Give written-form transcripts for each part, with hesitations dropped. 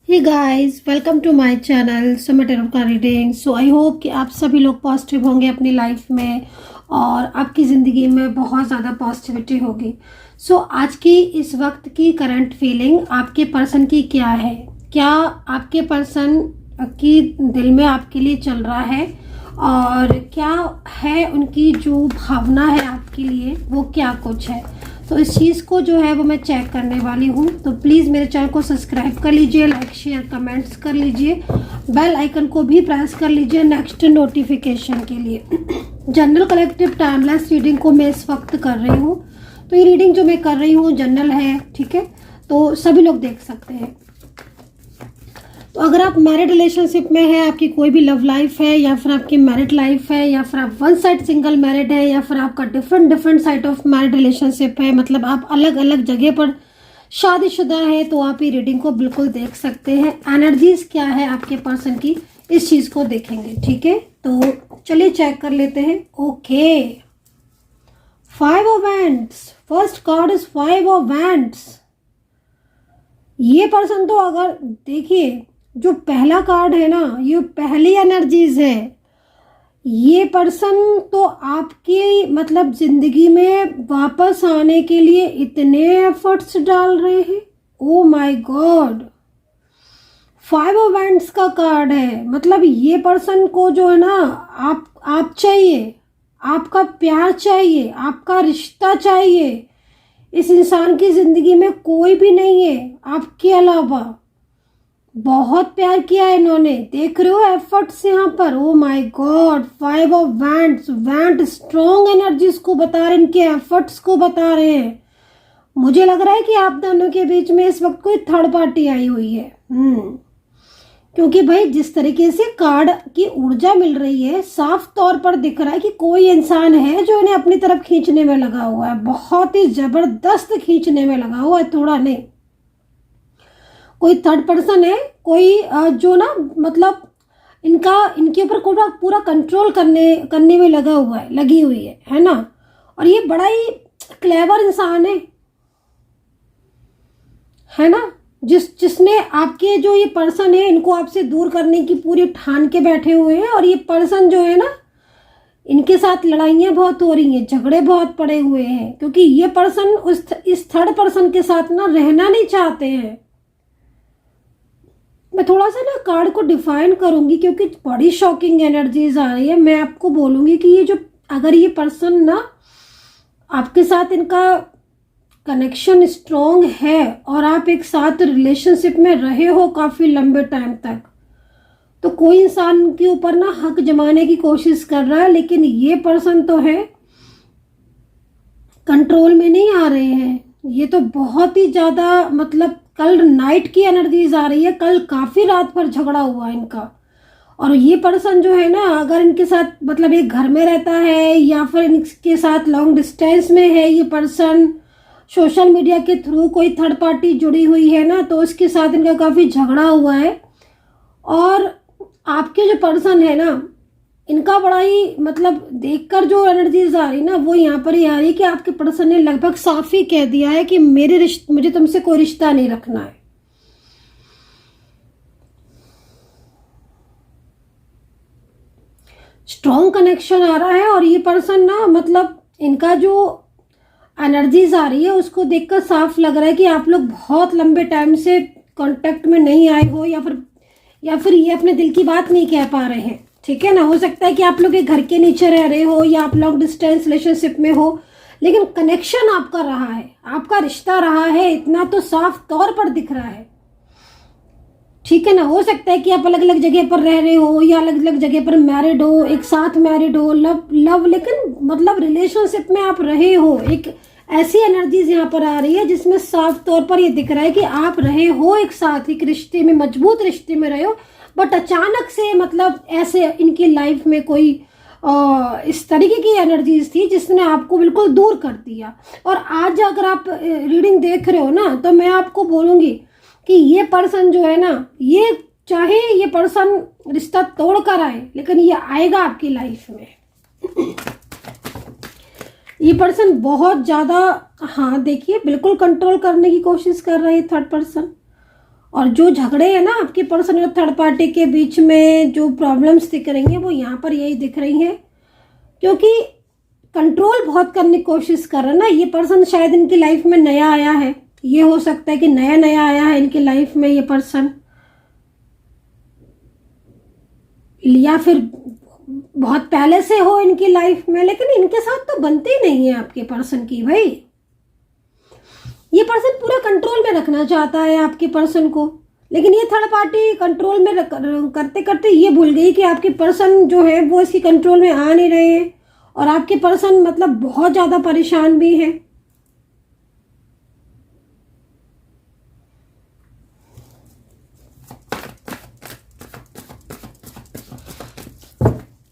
Hey guys, welcome to my channel Sumit tarot का reading. So I hope कि आप सभी लोग पॉजिटिव होंगे अपनी लाइफ में और आपकी ज़िंदगी में बहुत ज़्यादा पॉजिटिविटी होगी। सो आज की इस वक्त की करंट फीलिंग आपके पर्सन की क्या है? क्या आपके पर्सन की दिल में आपके लिए चल रहा है और क्या है उनकी जो भावना है आपके लिए, वो क्या कुछ है? तो इस चीज़ को जो है वो मैं चेक करने वाली हूँ। तो प्लीज़ मेरे चैनल को सब्सक्राइब कर लीजिए, लाइक शेयर कमेंट्स कर लीजिए, बेल आइकन को भी प्रेस कर लीजिए नेक्स्ट नोटिफिकेशन के लिए। जनरल कलेक्टिव टाइमलेस रीडिंग को मैं इस वक्त कर रही हूँ। तो ये रीडिंग जो मैं कर रही हूँ जनरल है, ठीक है, तो सभी लोग देख सकते हैं। तो अगर आप मैरिड रिलेशनशिप में हैं, आपकी कोई भी लव लाइफ है या फिर आपकी मैरिड लाइफ है या फिर आप वन साइड सिंगल मैरिड है या फिर आपका different side of married relationship है, मतलब आप अलग अलग जगह पर शादीशुदा है, तो आप ये रीडिंग को बिल्कुल देख सकते हैं। एनर्जीज क्या है आपके पर्सन की, इस चीज़ को देखेंगे, ठीक है। तो चलिए चेक कर लेते हैं। Okay, 5 of wands, first card is 5 of wands. ये पर्सन तो अगर देखिए, जो पहला कार्ड है ना, ये पहली एनर्जीज है। ये पर्सन तो आपकी मतलब जिंदगी में वापस आने के लिए इतने एफर्ट्स डाल रहे हैं। Oh my God, 5 of wands का कार्ड है। मतलब ये पर्सन को जो है ना, आप चाहिए, आपका प्यार चाहिए, आपका रिश्ता चाहिए। इस इंसान की जिंदगी में कोई भी नहीं है आपके अलावा। बहुत प्यार किया है इन्होंने, देख रहे हो एफर्ट्स यहाँ पर। Oh my God, 5 of wands, wand strong energies को बता रहे हैं, इनके एफर्ट्स को बता रहे हैं। मुझे लग रहा है कि आप दोनों के बीच में इस वक्त कोई थर्ड पार्टी आई हुई है। क्योंकि भाई जिस तरीके से कार्ड की ऊर्जा मिल रही है, साफ तौर पर दिख रहा है कि कोई इंसान है जो इन्हें अपनी तरफ खींचने में लगा हुआ है, बहुत ही जबरदस्त खींचने में लगा हुआ है, थोड़ा नहीं। कोई थर्ड पर्सन है, कोई जो ना मतलब इनके ऊपर पूरा कंट्रोल करने में लगा हुआ है, लगी हुई है ना। और ये बड़ा ही क्लेवर इंसान है ना, जिसने आपके जो ये पर्सन है, इनको आपसे दूर करने की पूरी ठान के बैठे हुए हैं। और ये पर्सन जो है ना, इनके साथ लड़ाइयाँ बहुत हो रही हैं, झगड़े बहुत पड़े हुए हैं, क्योंकि ये पर्सन इस थर्ड पर्सन के साथ ना रहना नहीं चाहते हैं। मैं थोड़ा सा ना कार्ड को डिफाइन करूंगी क्योंकि बड़ी शॉकिंग एनर्जीज आ रही है। मैं आपको बोलूंगी कि ये जो, अगर ये पर्सन ना आपके साथ, इनका कनेक्शन स्ट्रॉन्ग है और आप एक साथ रिलेशनशिप में रहे हो काफी लंबे टाइम तक, तो कोई इंसान के ऊपर ना हक जमाने की कोशिश कर रहा है, लेकिन ये पर्सन तो है कंट्रोल में नहीं आ रहे हैं। ये तो बहुत ही ज्यादा, मतलब कल नाइट की एनर्जीज आ रही है, कल काफी रात भर झगड़ा हुआ इनका। और ये पर्सन जो है ना, अगर इनके साथ मतलब एक घर में रहता है या फिर इनके साथ लॉन्ग डिस्टेंस में है, ये पर्सन सोशल मीडिया के थ्रू कोई थर्ड पार्टी जुड़ी हुई है ना, तो उसके साथ इनका काफी झगड़ा हुआ है। और आपके जो पर्सन है ना, इनका बड़ा ही मतलब देखकर जो एनर्जीज आ रही ना, वो यहाँ पर ही आ रही है कि आपके पर्सन ने लगभग साफ ही कह दिया है कि मुझे तुमसे कोई रिश्ता नहीं रखना है। स्ट्रॉन्ग कनेक्शन आ रहा है और ये पर्सन ना, मतलब इनका जो एनर्जीज आ रही है उसको देखकर साफ लग रहा है कि आप लोग बहुत लंबे टाइम से कांटेक्ट में नहीं आए हो, या फिर ये अपने दिल की बात नहीं कह पा रहे हैं, ठीक है ना। हो सकता है कि आप लोग एक घर के नीचे रह रहे हो या आप लॉन्ग डिस्टेंस रिलेशनशिप में हो, लेकिन कनेक्शन आपका रहा है, आपका रिश्ता रहा है, इतना तो साफ तौर पर दिख रहा है, ठीक है ना। हो सकता है कि आप अलग अलग जगह पर रह रहे हो या अलग अलग जगह पर मैरिड हो, एक साथ मैरिड हो, लव लेकिन मतलब रिलेशनशिप में आप रहे हो। एक ऐसी एनर्जीज यहाँ पर आ रही है जिसमें साफ तौर पर ये दिख रहा है कि आप रहे हो एक साथ, एक रिश्ते में, मजबूत रिश्ते में रहे हो, बट अचानक से मतलब ऐसे इनकी लाइफ में कोई इस तरीके की एनर्जीज थी जिसने आपको बिल्कुल दूर कर दिया। और आज अगर आप रीडिंग देख रहे हो ना, तो मैं आपको बोलूंगी कि ये पर्सन जो है ना, ये चाहे ये पर्सन रिश्ता तोड़ कर आए, लेकिन ये आएगा आपकी लाइफ में। ये पर्सन बहुत ज्यादा, हाँ देखिए, बिल्कुल कंट्रोल करने की कोशिश कर रहा है थर्ड पर्सन। और जो झगड़े हैं ना आपके पर्सन और थर्ड पार्टी के बीच में, जो प्रॉब्लम्स दिख रही हैं वो यहाँ पर यही दिख रही हैं, क्योंकि कंट्रोल बहुत करने की कोशिश कर रहा है ना ये पर्सन। शायद इनकी लाइफ में नया आया है, ये हो सकता है कि नया नया आया है इनकी लाइफ में ये पर्सन, या फिर बहुत पहले से हो इनकी लाइफ में, लेकिन इनके साथ तो बनती ही नहीं है आपके पर्सन की भाई। ये पर्सन पूरा कंट्रोल में रखना चाहता है आपके पर्सन को, लेकिन ये थर्ड पार्टी कंट्रोल में करते करते ये भूल गई कि आपके पर्सन जो है वो इसकी कंट्रोल में आ नहीं रहे हैं, और आपके पर्सन मतलब बहुत ज़्यादा परेशान भी है।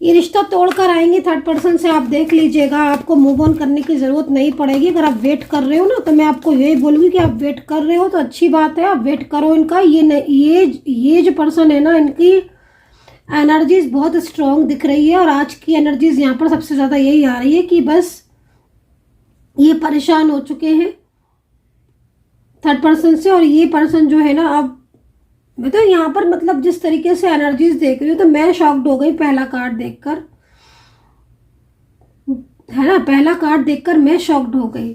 ये रिश्ता तोड़कर आएंगे थर्ड पर्सन से, आप देख लीजिएगा। आपको मूव ऑन करने की ज़रूरत नहीं पड़ेगी। अगर आप वेट कर रहे हो ना, तो मैं आपको यही बोलूँगी कि आप वेट कर रहे हो तो अच्छी बात है, आप वेट करो इनका। ये जो पर्सन है ना, इनकी एनर्जीज बहुत स्ट्रॉन्ग दिख रही है, और आज की एनर्जीज यहाँ पर सबसे ज़्यादा यही आ रही है कि बस ये परेशान हो चुके हैं थर्ड पर्सन से। और ये पर्सन जो है ना, अब मैं तो यहाँ पर मतलब जिस तरीके से एनर्जीज देख रही हूँ तो मैं शॉक्ड हो गई पहला कार्ड देखकर, है ना। पहला कार्ड देखकर मैं शॉक्ड हो गई।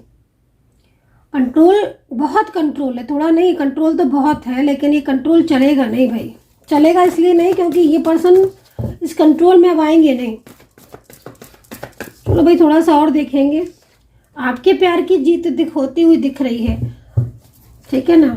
कंट्रोल, बहुत कंट्रोल है, थोड़ा नहीं, कंट्रोल तो बहुत है, लेकिन ये कंट्रोल चलेगा नहीं भाई। चलेगा इसलिए नहीं क्योंकि ये पर्सन इस कंट्रोल में अब आएंगे नहीं। चलो भाई थोड़ा सा और देखेंगे। आपके प्यार की जीत होती हुई दिख रही है, ठीक है ना।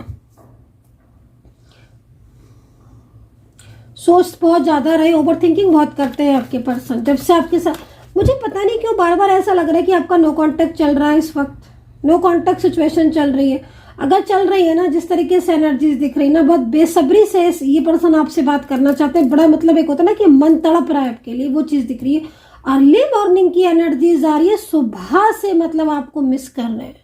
सोच बहुत ज़्यादा रहे, ओवर थिंकिंग बहुत करते हैं आपके पर्सन। जब से आपके साथ, मुझे पता नहीं क्यों बार बार ऐसा लग रहा है कि आपका नो कांटेक्ट चल रहा है इस वक्त, नो कांटेक्ट सिचुएशन चल रही है। अगर चल रही है ना, जिस तरीके से एनर्जीज दिख रही है ना, बहुत बेसब्री से ये पर्सन आपसे बात करना चाहते हैं। बड़ा मतलब एक होता है ना कि मन तड़प रहा है आपके लिए, वो चीज़ दिख रही है। अर्ली मॉर्निंग की एनर्जीज आ रही है, सुबह से मतलब आपको मिस कर रहे हैं,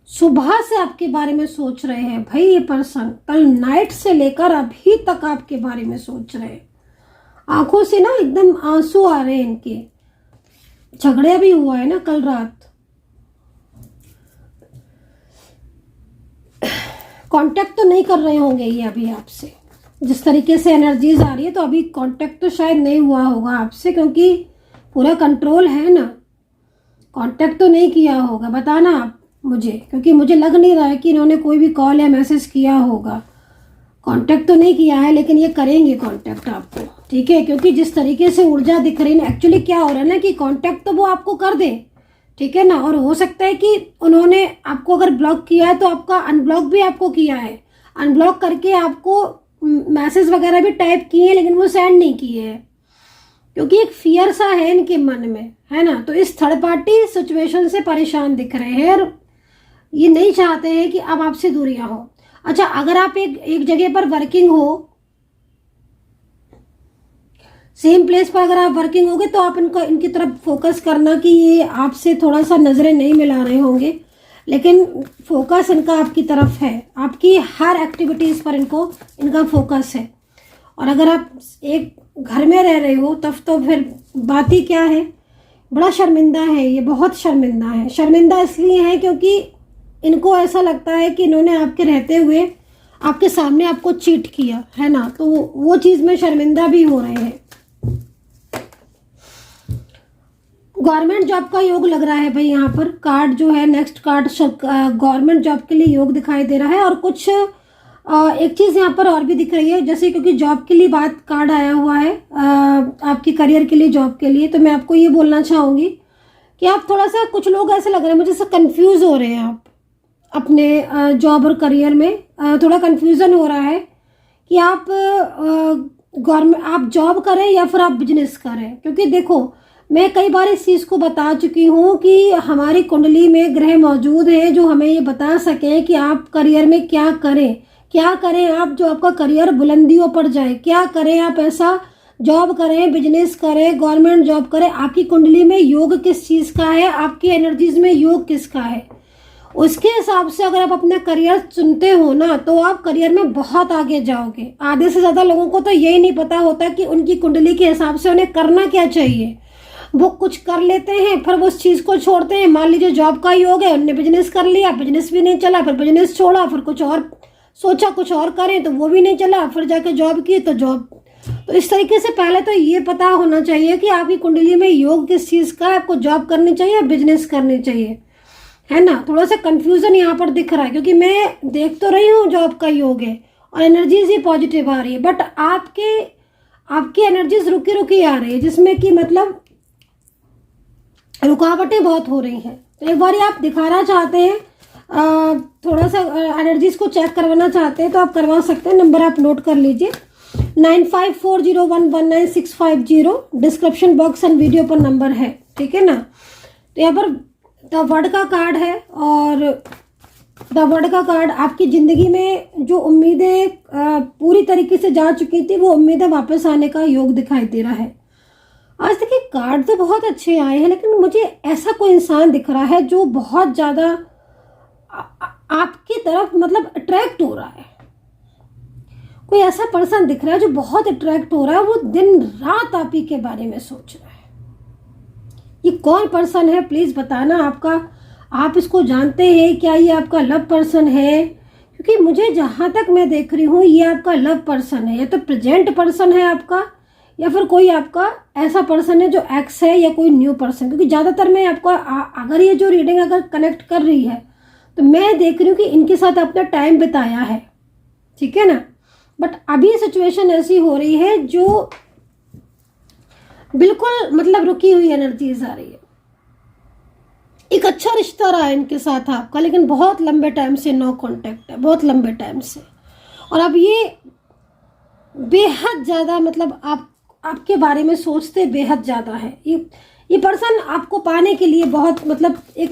सुबह से आपके बारे में सोच रहे हैं भाई। ये पर्सन कल नाइट से लेकर अभी तक आपके बारे में सोच रहे हैं। आंखों से ना एकदम आंसू आ रहे हैं इनके। झगड़ा भी हुआ है ना कल रात। कांटेक्ट तो नहीं कर रहे होंगे ये अभी आपसे, जिस तरीके से एनर्जीज आ रही है, तो अभी कांटेक्ट तो शायद नहीं हुआ होगा आपसे, क्योंकि पूरा कंट्रोल है ना। कांटेक्ट तो नहीं किया होगा, बताना आप मुझे, क्योंकि मुझे लग नहीं रहा है कि इन्होंने कोई भी कॉल या मैसेज किया होगा। कांटेक्ट तो नहीं किया है, लेकिन ये करेंगे कांटेक्ट आपको, ठीक है। क्योंकि जिस तरीके से ऊर्जा दिख रही है ना, एक्चुअली क्या हो रहा है ना कि कांटेक्ट तो वो आपको कर दे, ठीक है ना। और हो सकता है कि उन्होंने आपको अगर ब्लॉक किया है तो आपका अनब्लॉक भी आपको किया है, अनब्लॉक करके आपको मैसेज वगैरह भी टाइप किए हैं, लेकिन वो सेंड नहीं किए हैं, क्योंकि एक फियर सा है इनके मन में, है ना। तो इस थर्ड पार्टी सिचुएशन से परेशान दिख रहे हैं, और ये नहीं चाहते हैं कि अब आपसे दूरियां हो। अच्छा, अगर आप एक जगह पर वर्किंग हो, सेम प्लेस पर अगर आप वर्किंग होगे, तो आप इनकी तरफ फोकस करना कि ये आपसे थोड़ा सा नज़रें नहीं मिला रहे होंगे, लेकिन फोकस इनका आपकी तरफ है। आपकी हर एक्टिविटीज़ पर इनका फोकस है। और अगर आप एक घर में रह रहे हो तब तो फिर बात ही क्या है। बड़ा शर्मिंदा है ये, बहुत शर्मिंदा है। शर्मिंदा इसलिए है क्योंकि इनको ऐसा लगता है कि इन्होंने आपके रहते हुए आपके सामने आपको चीट किया, है ना। तो वो चीज़ में शर्मिंदा भी हो रहे हैं। गवर्नमेंट जॉब का योग लग रहा है भाई। यहाँ पर कार्ड जो है, नेक्स्ट कार्ड गवर्नमेंट जॉब के लिए योग दिखाई दे रहा है। और कुछ एक चीज़ यहाँ पर और भी दिख रही है, जैसे क्योंकि जॉब के लिए बात कार्ड आया हुआ है, आपकी करियर के लिए, जॉब के लिए, तो मैं आपको ये बोलना चाहूँगी कि आप थोड़ा सा, कुछ लोग ऐसे लग रहे हैं मुझे से कंफ्यूज हो रहे हैं आप अपने जॉब और करियर में। थोड़ा कंफ्यूजन हो रहा है कि आप गवर्नमेंट, आप जॉब करें या फिर आप बिजनेस करें। क्योंकि देखो, मैं कई बार इस चीज़ को बता चुकी हूँ कि हमारी कुंडली में ग्रह मौजूद हैं जो हमें ये बता सकें कि आप करियर में क्या करें, क्या करें आप जो आपका करियर बुलंदियों पर जाए, क्या करें आप ऐसा, जॉब करें, बिजनेस करें, गवर्नमेंट जॉब करें। आपकी कुंडली में योग किस चीज़ का है, आपकी एनर्जीज में योग किसका है, उसके हिसाब से अगर आप अपना करियर चुनते हो ना, तो आप करियर में बहुत आगे जाओगे। आधे से ज़्यादा लोगों को तो यही नहीं पता होता कि उनकी कुंडली के हिसाब से उन्हें करना क्या चाहिए। वो कुछ कर लेते हैं फिर वो उस चीज़ को छोड़ते हैं। मान लीजिए जॉब का ही हो गया, उनने बिजनेस कर लिया, बिजनेस भी नहीं चला, फिर बिजनेस छोड़ा, फिर कुछ और सोचा कुछ और करें तो वो भी नहीं चला, फिर जाके जॉब की तो जॉब। तो इस तरीके से पहले तो ये पता होना चाहिए कि आपकी कुंडली में योग किस चीज़ का है, आपको जॉब करनी चाहिए या बिजनेस करनी चाहिए, है ना। थोड़ा सा कंफ्यूजन यहाँ पर दिख रहा है क्योंकि मैं देख तो रही हूँ जॉब का योग है और एनर्जीज ही पॉजिटिव आ रही है, बट आपकी एनर्जीज रुकी रुकी आ रही है, जिसमें कि मतलब रुकावटें बहुत हो रही हैं। तो एक बार आप दिखाना चाहते हैं, थोड़ा सा एनर्जीज को चेक करवाना चाहते हैं तो आप करवा सकते हैं। नंबर आप नोट कर लीजिए 9540119650, डिस्क्रिप्शन बॉक्स एंड वीडियो पर नंबर है, ठीक है ना। तो यहाँ पर द वर्ड का कार्ड है और द वर्ड का कार्ड आपकी ज़िंदगी में जो उम्मीदें पूरी तरीके से जा चुकी थी वो उम्मीदें वापस आने का योग दिखाई दे रहा है। आज देखिए कार्ड तो बहुत अच्छे आए हैं, लेकिन मुझे ऐसा कोई इंसान दिख रहा है जो बहुत ज़्यादा आपकी तरफ मतलब अट्रैक्ट हो रहा है। कोई ऐसा पर्सन दिख रहा है जो बहुत अट्रैक्ट हो रहा है, वो दिन रात आप ही के बारे में सोच रहा है। ये कौन पर्सन है प्लीज़ बताना। आप इसको जानते हैं क्या? ये आपका लव पर्सन है? क्योंकि मुझे जहाँ तक मैं देख रही हूँ ये आपका लव पर्सन है, या तो प्रेजेंट पर्सन है आपका, या फिर कोई आपका ऐसा पर्सन है जो एक्स है, या कोई न्यू पर्सन। क्योंकि ज़्यादातर मैं आपको अगर ये जो रीडिंग अगर कनेक्ट कर रही है तो मैं देख रही हूँ कि इनके साथ आपने टाइम बिताया है, ठीक है ना। बट अभी सिचुएशन ऐसी हो रही है जो बिल्कुल मतलब रुकी हुई एनर्जीज आ रही है। एक अच्छा रिश्ता रहा है इनके साथ आपका, लेकिन बहुत लंबे टाइम से नो कांटेक्ट है, बहुत लंबे टाइम से। और अब ये बेहद ज़्यादा मतलब आपके बारे में सोचते बेहद ज़्यादा है। ये पर्सन आपको पाने के लिए बहुत मतलब एक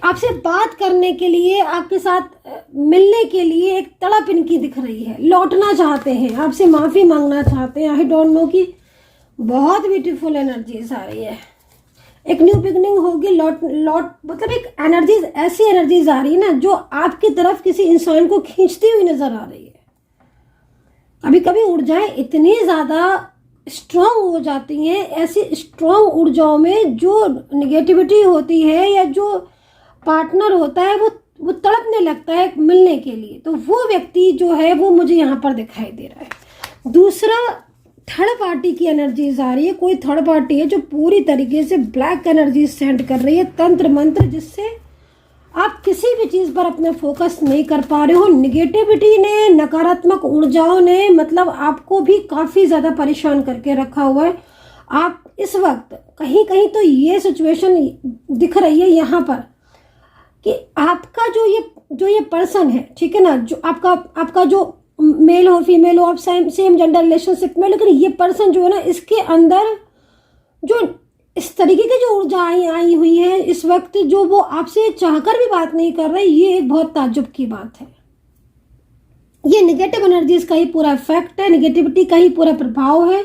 आपसे बात करने के लिए, आपके साथ मिलने के लिए एक तड़प इनकी दिख रही है। लौटना चाहते हैं, आपसे माफ़ी मांगना चाहते हैं। आई डोंट नो कि बहुत ब्यूटीफुल एनर्जीज आ रही है। एक न्यू बिगनिंग होगी, लौट मतलब एक एनर्जीज, ऐसी एनर्जीज आ रही है ना जो आपकी तरफ किसी इंसान को खींचती हुई नजर आ रही है। कभी कभी ऊर्जाएं इतनी ज़्यादा स्ट्रांग हो जाती हैं, ऐसी स्ट्रांग ऊर्जाओं में जो निगेटिविटी होती है या जो पार्टनर होता है वो तड़पने लगता है मिलने के लिए। तो वो व्यक्ति जो है वो मुझे यहाँ पर दिखाई दे रहा है। दूसरा, थर्ड पार्टी की एनर्जीज आ रही है। कोई थर्ड पार्टी है जो पूरी तरीके से ब्लैक एनर्जी सेंड कर रही है, तंत्र मंत्र, जिससे आप किसी भी चीज़ पर अपना फोकस नहीं कर पा रहे हो। निगेटिविटी ने, नकारात्मक ऊर्जाओं ने मतलब आपको भी काफ़ी ज़्यादा परेशान करके रखा हुआ है। आप इस वक्त कहीं कहीं तो ये सिचुएशन दिख रही है यहाँ पर कि आपका जो ये पर्सन है, ठीक है ना, जो आपका जो मेल हो फीमेल हो, आप सेम जेंडर रिलेशनशिप में, लेकिन ये पर्सन जो है ना, इसके अंदर जो इस तरीके की जो ऊर्जा आई हुई है इस वक्त, जो वो आपसे चाहकर भी बात नहीं कर रहे, ये एक बहुत ताज्जुब की बात है। ये निगेटिव एनर्जीज का ही पूरा इफेक्ट है, निगेटिविटी का ही पूरा प्रभाव है।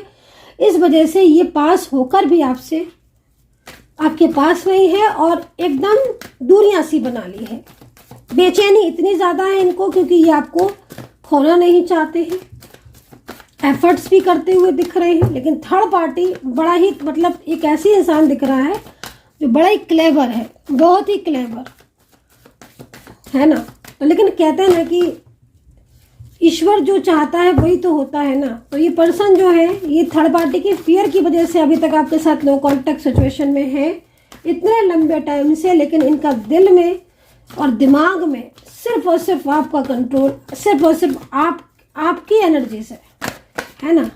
इस वजह से ये पास होकर भी आपसे आपके पास नहीं है और एकदम दूरियां सी बना ली है। बेचैनी इतनी ज़्यादा है इनको क्योंकि ये आपको खोना नहीं चाहते हैं। एफर्ट्स भी करते हुए दिख रहे हैं, लेकिन थर्ड पार्टी बड़ा ही मतलब एक ऐसी इंसान दिख रहा है जो बड़ा ही क्लेवर है, बहुत ही क्लेवर है ना। तो लेकिन कहते हैं ना कि ईश्वर जो चाहता है वही तो होता है ना। तो ये पर्सन जो है ये थर्ड पार्टी की फियर की वजह से अभी तक आपके साथ नो कॉन्टेक्ट सिचुएशन में है इतने लंबे टाइम से, लेकिन इनका दिल में और दिमाग में सिर्फ और सिर्फ आपका कंट्रोल, सिर्फ और सिर्फ आपकी एनर्जी से है ना।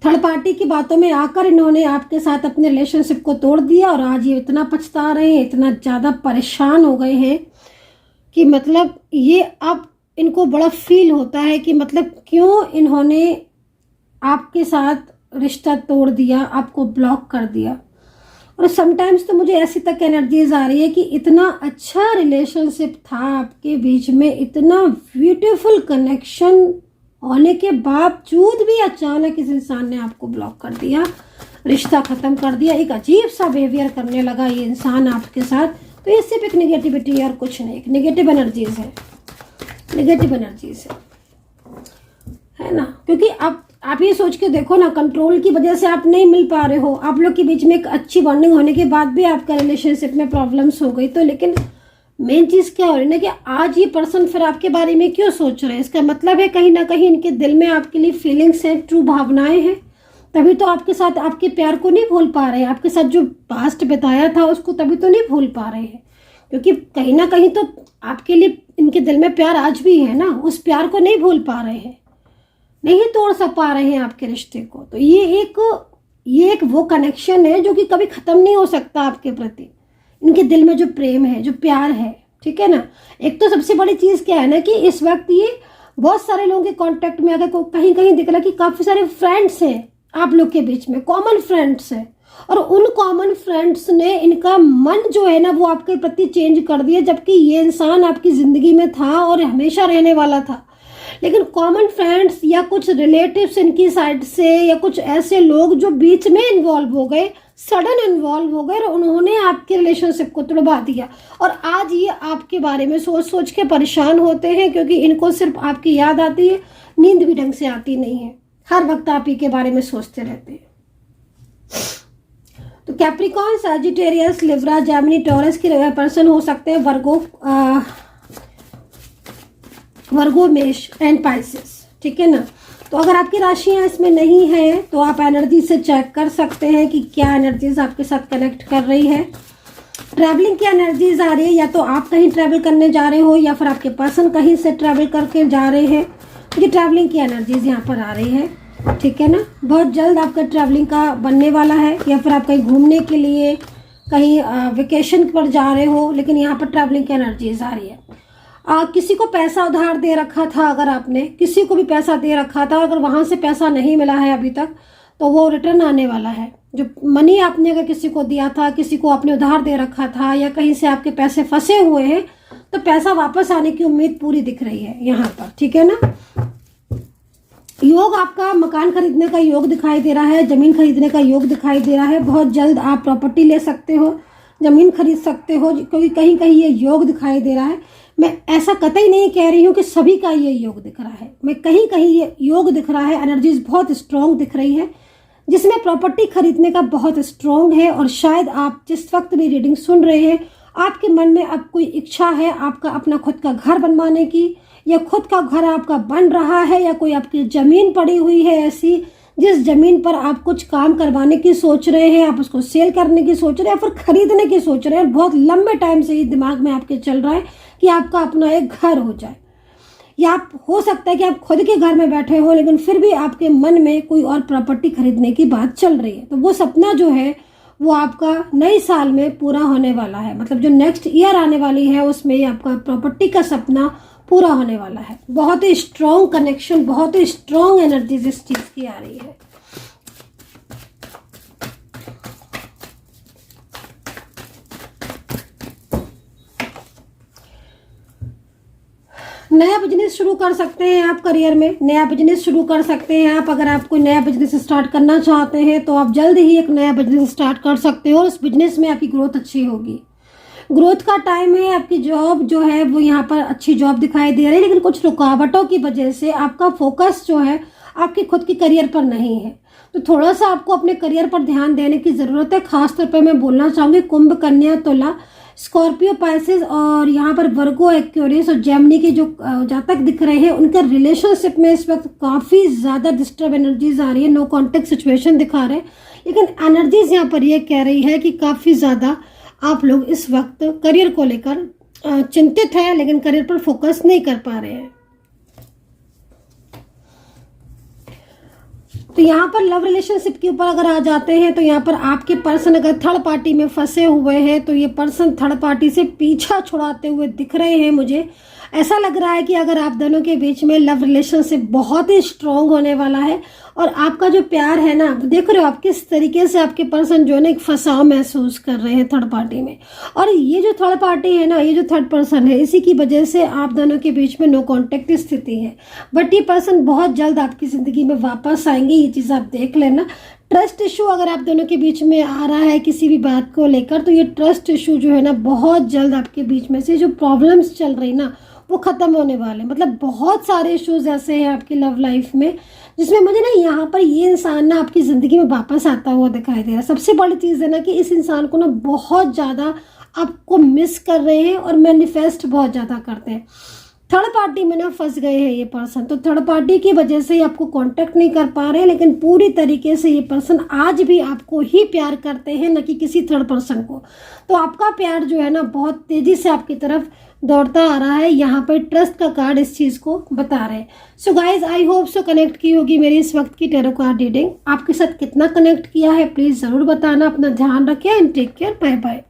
थर्ड पार्टी की बातों में आकर इन्होंने आपके साथ अपने रिलेशनशिप को तोड़ दिया और आज ये इतना पछता रहे हैं, इतना ज़्यादा परेशान हो गए हैं कि मतलब ये अब इनको बड़ा फील होता है कि मतलब क्यों इन्होंने आपके साथ रिश्ता तोड़ दिया, आपको ब्लॉक कर दिया। और समटाइम्स तो मुझे ऐसी तक एनर्जीज आ रही है कि इतना अच्छा रिलेशनशिप था आपके बीच में, इतना ब्यूटीफुल कनेक्शन होने के बावजूद भी अचानक इस इंसान ने आपको ब्लॉक कर दिया, रिश्ता ख़त्म कर दिया, एक अजीब सा बिहेवियर करने लगा ये इंसान आपके साथ। तो ये सिर्फ एक निगेटिविटी और कुछ नहीं, एक निगेटिव एनर्जीज है, निगेटिव एनर्जीज है। है ना। क्योंकि आप ये सोच के देखो ना, कंट्रोल की वजह से आप नहीं मिल पा रहे हो, आप लोग के बीच में एक अच्छी बॉन्डिंग होने के बाद भी आपका रिलेशनशिप में प्रॉब्लम्स हो गई, तो लेकिन मेन चीज़ क्या हो रही है ना कि आज ये पर्सन फिर आपके बारे में क्यों सोच रहे हैं, इसका मतलब है कहीं ना कहीं इनके दिल में आपके लिए फीलिंग्स हैं, ट्रू भावनाएं हैं, तभी तो आपके साथ आपके प्यार को नहीं भूल पा रहे हैं, आपके साथ जो पास्ट बिताया था उसको तभी तो नहीं भूल पा रहे हैं, क्योंकि कहीं ना कहीं तो आपके लिए इनके दिल में प्यार आज भी है ना, उस प्यार को नहीं भूल पा रहे हैं, नहीं तोड़ सक पा रहे हैं आपके रिश्ते को। तो ये एक वो कनेक्शन है जो कि कभी ख़त्म नहीं हो सकता आपके प्रति, इनके दिल में जो प्रेम है, जो प्यार है, ठीक है ना। एक तो सबसे बड़ी चीज़ क्या है ना कि इस वक्त ये बहुत सारे लोगों के कांटेक्ट में अगर कहीं कहीं दिख रहा है कि काफ़ी सारे फ्रेंड्स हैं आप लोग के बीच में, कॉमन फ्रेंड्स हैं, और उन कॉमन फ्रेंड्स ने इनका मन जो है ना वो आपके प्रति चेंज कर दिया, जबकि ये इंसान आपकी ज़िंदगी में था और हमेशा रहने वाला था। लेकिन कॉमन फ्रेंड्स या कुछ रिलेटिव्स इनकी साइड से या कुछ ऐसे लोग जो बीच में इन्वॉल्व हो गए, सडन इन्वॉल्व हो गए और उन्होंने आपके रिलेशनशिप को तोड़वा दिया, और आज ये आपके बारे में सोच सोच के परेशान होते हैं, क्योंकि इनको सिर्फ आपकी याद आती है, नींद भी ढंग से आती नहीं है, हर वक्त आप ही के बारे में सोचते रहते हैं। तो Capricorn, Sagittarius, Libra, Gemini, taurus के पर्सन हो सकते हैं, वर्गो, मेष एंड पाइसेस, ठीक है ना। तो अगर आपकी राशियां इसमें नहीं है तो आप एनर्जी से चेक कर सकते हैं कि क्या एनर्जीज आपके साथ कनेक्ट कर रही है। ट्रैवलिंग की एनर्जीज आ रही है, या तो आप कहीं ट्रैवल करने जा रहे हो या फिर आपके पर्सन कहीं से ट्रैवल करके जा रहे हैं, ये ट्रैवलिंग की एनर्जीज यहाँ पर आ रही है, ठीक है ना। बहुत जल्द आपका ट्रैवलिंग का बनने वाला है, या फिर आप कहीं घूमने के लिए कहीं वेकेशन पर जा रहे हो, लेकिन यहाँ पर ट्रैवलिंग की एनर्जीज आ रही है। किसी को पैसा उधार दे रखा था, अगर आपने किसी को भी पैसा दे रखा था, अगर वहाँ से पैसा नहीं मिला है अभी तक, तो वो रिटर्न आने वाला है। जो मनी आपने अगर किसी को दिया था, किसी को आपने उधार दे रखा था, या कहीं से आपके पैसे फंसे हुए हैं, तो पैसा वापस आने की उम्मीद पूरी दिख रही है यहाँ पर, ठीक है ना। योग आपका मकान खरीदने का योग दिखाई दे रहा है, जमीन खरीदने का योग दिखाई दे रहा है। बहुत जल्द आप प्रॉपर्टी ले सकते हो, जमीन खरीद सकते हो, क्योंकि कहीं कहीं ये योग दिखाई दे रहा है। मैं ऐसा कतई नहीं कह रही हूँ कि सभी का ये योग दिख रहा है, मैं कहीं कहीं ये योग दिख रहा है, एनर्जीज बहुत स्ट्रॉन्ग दिख रही है, जिसमें प्रॉपर्टी खरीदने का बहुत स्ट्रॉन्ग है। और शायद आप जिस वक्त भी रीडिंग सुन रहे हैं, आपके मन में अब कोई इच्छा है आपका अपना खुद का घर बनवाने की, या खुद का घर आपका बन रहा है, या कोई आपकी ज़मीन पड़ी हुई है ऐसी जिस ज़मीन पर आप कुछ काम करवाने की सोच रहे हैं, आप उसको सेल करने की सोच रहे हैं, या फिर खरीदने की सोच रहे हैं। बहुत लंबे टाइम से ये दिमाग में आपके चल रहा है कि आपका अपना एक घर हो जाए, या आप हो सकता है कि आप खुद के घर में बैठे हो, लेकिन फिर भी आपके मन में कोई और प्रॉपर्टी खरीदने की बात चल रही है। तो वो सपना जो है वो आपका नए साल में पूरा होने वाला है, मतलब जो नेक्स्ट ईयर आने वाली है उसमें आपका प्रॉपर्टी का सपना पूरा होने वाला है। बहुत ही स्ट्रॉन्ग कनेक्शन, बहुत ही स्ट्रॉन्ग एनर्जीज इस चीज की आ रही है। नया बिजनेस शुरू कर सकते हैं आप, करियर में नया बिजनेस शुरू कर सकते हैं आप। अगर आप कोई नया बिजनेस स्टार्ट करना चाहते हैं तो आप जल्द ही एक नया बिजनेस स्टार्ट कर सकते हो, उस बिजनेस में आपकी ग्रोथ अच्छी होगी। ग्रोथ का टाइम है। आपकी जॉब जो है वो यहाँ पर अच्छी जॉब दिखाई दे रही है, लेकिन कुछ रुकावटों की वजह से आपका फोकस जो है आपके खुद के करियर पर नहीं है। तो थोड़ा सा आपको अपने करियर पर ध्यान देने की ज़रूरत है। खासतौर पर मैं बोलना चाहूँगी कुंभ, कन्या, तुला, स्कॉर्पियो, पाइसेस और यहाँ पर वर्गो, एक्वेरियस और जेमिनी के जो जातक दिख रहे हैं, उनके रिलेशनशिप में इस वक्त काफ़ी ज़्यादा डिस्टर्ब एनर्जीज आ रही है। नो कॉन्टेक्ट सिचुएशन दिखा रहे हैं, लेकिन एनर्जीज यहाँ पर ये कह रही है कि काफ़ी ज़्यादा आप लोग इस वक्त करियर को लेकर चिंतित हैं, लेकिन करियर पर फोकस नहीं कर पा रहे हैं। तो यहाँ पर लव रिलेशनशिप के ऊपर अगर आ जाते हैं तो यहाँ पर आपके पर्सन अगर थर्ड पार्टी में फंसे हुए हैं तो ये पर्सन थर्ड पार्टी से पीछा छुड़ाते हुए दिख रहे हैं। मुझे ऐसा लग रहा है कि अगर आप दोनों के बीच में लव रिलेशनशिप बहुत ही स्ट्रॉन्ग होने वाला है, और आपका जो प्यार है ना, देख रहे हो आप किस तरीके से आपके पर्सन जो है ना एक फंसाव महसूस कर रहे हैं थर्ड पार्टी में। और ये जो थर्ड पार्टी है ना, ये जो थर्ड पर्सन है, इसी की वजह से आप दोनों के बीच में नो कॉन्टेक्ट स्थिति है। बट ये पर्सन बहुत जल्द आपकी ज़िंदगी में वापस आएंगे, ये चीज़ आप देख लेना। ट्रस्ट इशू अगर आप दोनों के बीच में आ रहा है किसी भी बात को लेकर, तो ये ट्रस्ट इशू जो है ना बहुत जल्द आपके बीच में से जो प्रॉब्लम्स चल रही ना वो ख़त्म होने वाले। मतलब बहुत सारे इश्यूज ऐसे हैं आपकी लव लाइफ में जिसमें मुझे ना यहाँ पर ये इंसान ना आपकी ज़िंदगी में वापस आता हुआ दिखाई दे रहा है। सबसे बड़ी चीज़ है ना कि इस इंसान को ना बहुत ज़्यादा आपको मिस कर रहे हैं और मैनिफेस्ट बहुत ज़्यादा करते हैं। थर्ड पार्टी में ना फंस गए हैं ये पर्सन, तो थर्ड पार्टी की वजह से ही आपको कांटेक्ट नहीं कर पा रहे हैं, लेकिन पूरी तरीके से ये पर्सन आज भी आपको ही प्यार करते हैं, न कि किसी थर्ड पर्सन को। तो आपका प्यार जो है ना बहुत तेज़ी से आपकी तरफ दौड़ता आ रहा है। यहाँ पर ट्रस्ट का कार्ड इस चीज़ को बता रहे हैं। So guys I hope so connect की होगी मेरी इस वक्त की टैरो कार्ड रीडिंग। आपके साथ कितना कनेक्ट किया है प्लीज़ ज़रूर बताना। अपना ध्यान रखें and take care, bye bye.